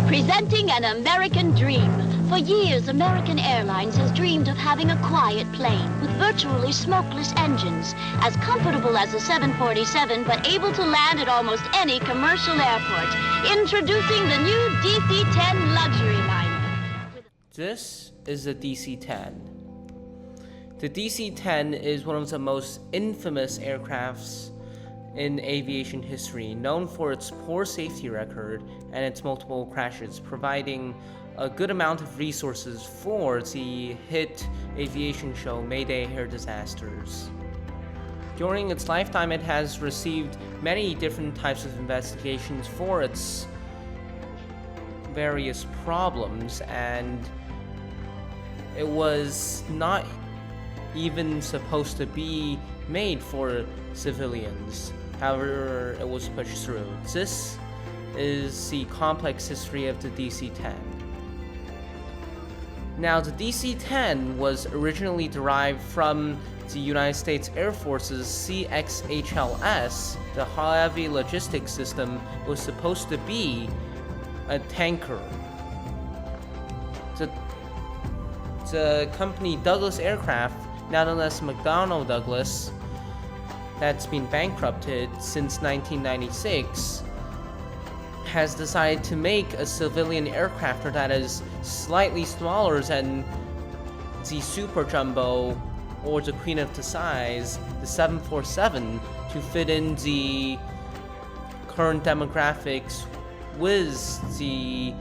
Presenting an American dream. For years, American Airlines has dreamed of having a quiet plane with virtually smokeless engines, as comfortable as a 747, but able to land at almost any commercial airport. Introducing the new DC-10 luxury liner. This is the DC-10. The DC-10 is one of the most infamous aircrafts in aviation history, known for its poor safety record and its multiple crashes, providing a good amount of resources for the hit aviation show Mayday Air Disasters. During its lifetime, it has received many different types of investigations for its various problems, and it was not even supposed to be made for civilians. However, it was pushed through. This is the complex history of the DC-10. Now, the DC-10 was originally derived from the United States Air Force's CXHLS. The heavy logistics system was supposed to be a tanker. The company Douglas Aircraft, now known as McDonnell Douglas, that's been bankrupted since 1996, has decided to make a civilian aircraft that is slightly smaller than the Super Jumbo or the Queen of the Size, the 747, to fit in the current demographics with the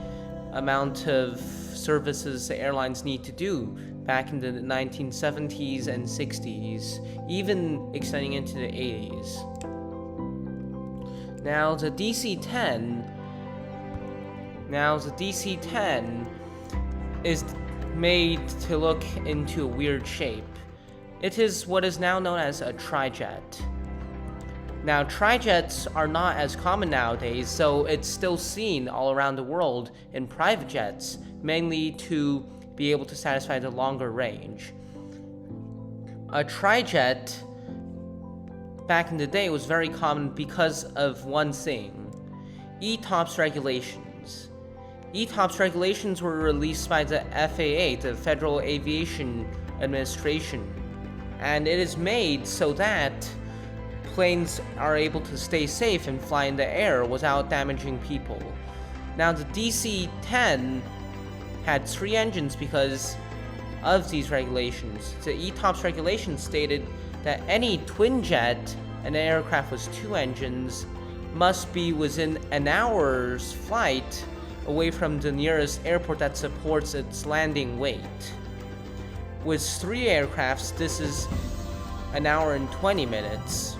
amount of services the airlines need to do back in the 1970s and 60s, even extending into the 80s. Now the DC-10 is made to look into a weird shape. It is what is now known as a trijet. Now, trijets are not as common nowadays, so it's still seen all around the world in private jets, mainly to be able to satisfy the longer range. A trijet back in the day was very common because of one thing: ETOPS regulations. ETOPS regulations were released by the FAA, the Federal Aviation Administration, and it is made so that planes are able to stay safe and fly in the air without damaging people. Now, the DC-10 had 3 engines because of these regulations. The ETOPS regulations stated that any twin jet, an aircraft with 2 engines, must be within an hour's flight away from the nearest airport that supports its landing weight. With 3 aircrafts, this is an hour and 20 minutes.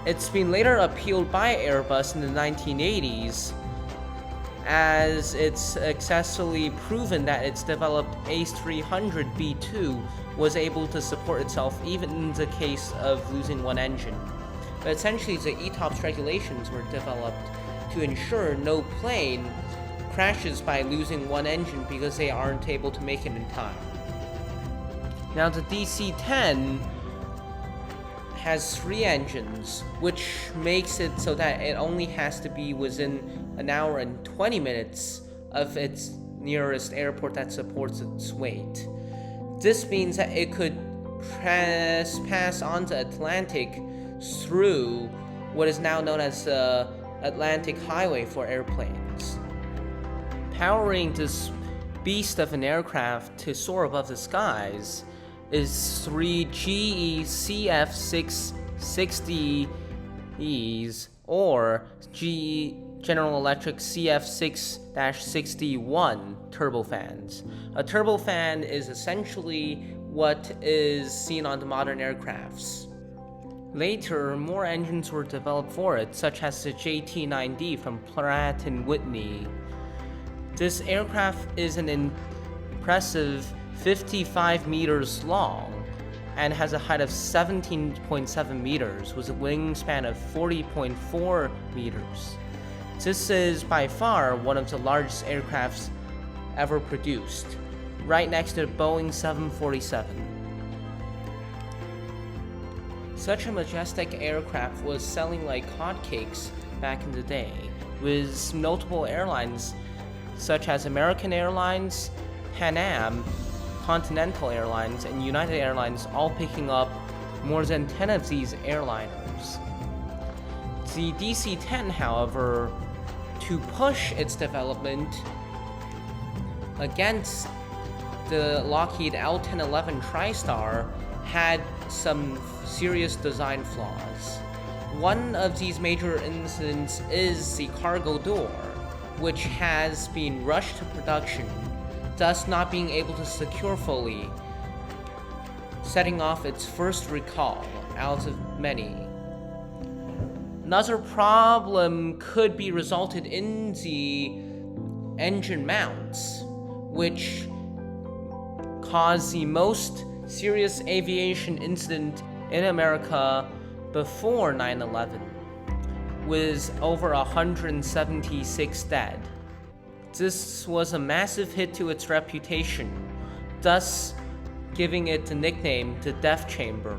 It's been later appealed by Airbus in the 1980s, as it's successfully proven that its developed A300B2 was able to support itself even in the case of losing one engine. But essentially, the ETOPS regulations were developed to ensure no plane crashes by losing one engine because they aren't able to make it in time. Now, the DC-10 has 3 engines, which makes it so that it only has to be within an hour and 20 minutes of its nearest airport that supports its weight. This means that it could pass on the Atlantic through what is now known as the Atlantic Highway for airplanes. Powering this beast of an aircraft to soar above the skies is 3 GE CF660Es or GE General Electric CF6-61 turbofans. A turbofan is essentially what is seen on the modern aircrafts. Later, more engines were developed for it, such as the JT9D from Pratt & Whitney. This aircraft is an impressive 55 meters long and has a height of 17.7 meters with a wingspan of 40.4 meters. This is by far one of the largest aircrafts ever produced, right next to the Boeing 747. Such a majestic aircraft was selling like hotcakes back in the day, with notable airlines such as American Airlines, Pan Am, Continental Airlines, and United Airlines all picking up more than 10 of these airliners. The DC-10, however, to push its development against the Lockheed L-1011 TriStar, had some serious design flaws. One of these major incidents is the cargo door, which has been rushed to production, thus not being able to secure fully, setting off its first recall out of many. Another problem could be resulted in the engine mounts, which caused the most serious aviation incident in America before 9/11, with over 176 dead. This was a massive hit to its reputation, thus giving it the nickname the Death Chamber.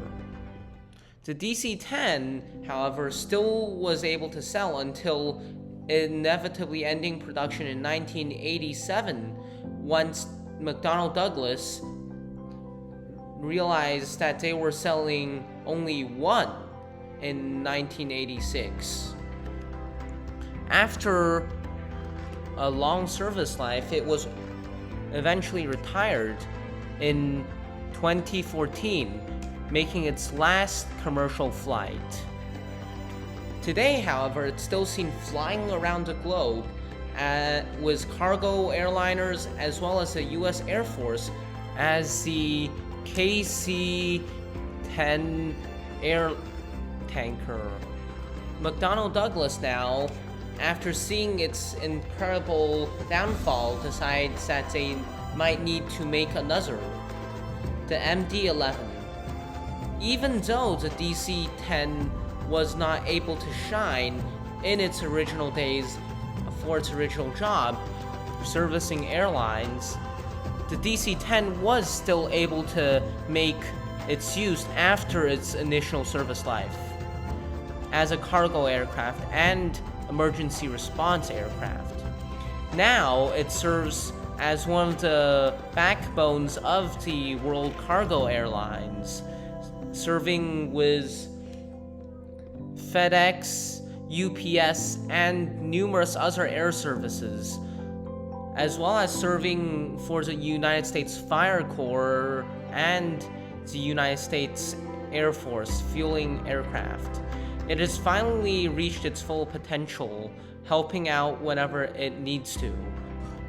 The DC-10, however, still was able to sell until inevitably ending production in 1987, once McDonnell Douglas realized that they were selling only one in 1986. After a long service life, it was eventually retired in 2014, making its last commercial flight. Today, however, it's still seen flying around the globe with cargo airliners as well as the US Air Force as the KC-10 air tanker. McDonnell Douglas now, after seeing its incredible downfall, decides that they might need to make another, the MD-11. Even though the DC-10 was not able to shine in its original days for its original job, servicing airlines, the DC-10 was still able to make its use after its initial service life as a cargo aircraft and emergency response aircraft. Now it serves as one of the backbones of the world cargo airlines, serving with FedEx, UPS, and numerous other air services, as well as serving for the United States Fire Corps and the United States Air Force fueling aircraft. It has finally reached its full potential, helping out whenever it needs to.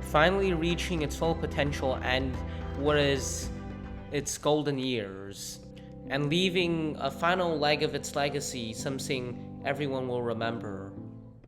Finally reaching its full potential and what is its golden years, and leaving a final leg of its legacy, something everyone will remember.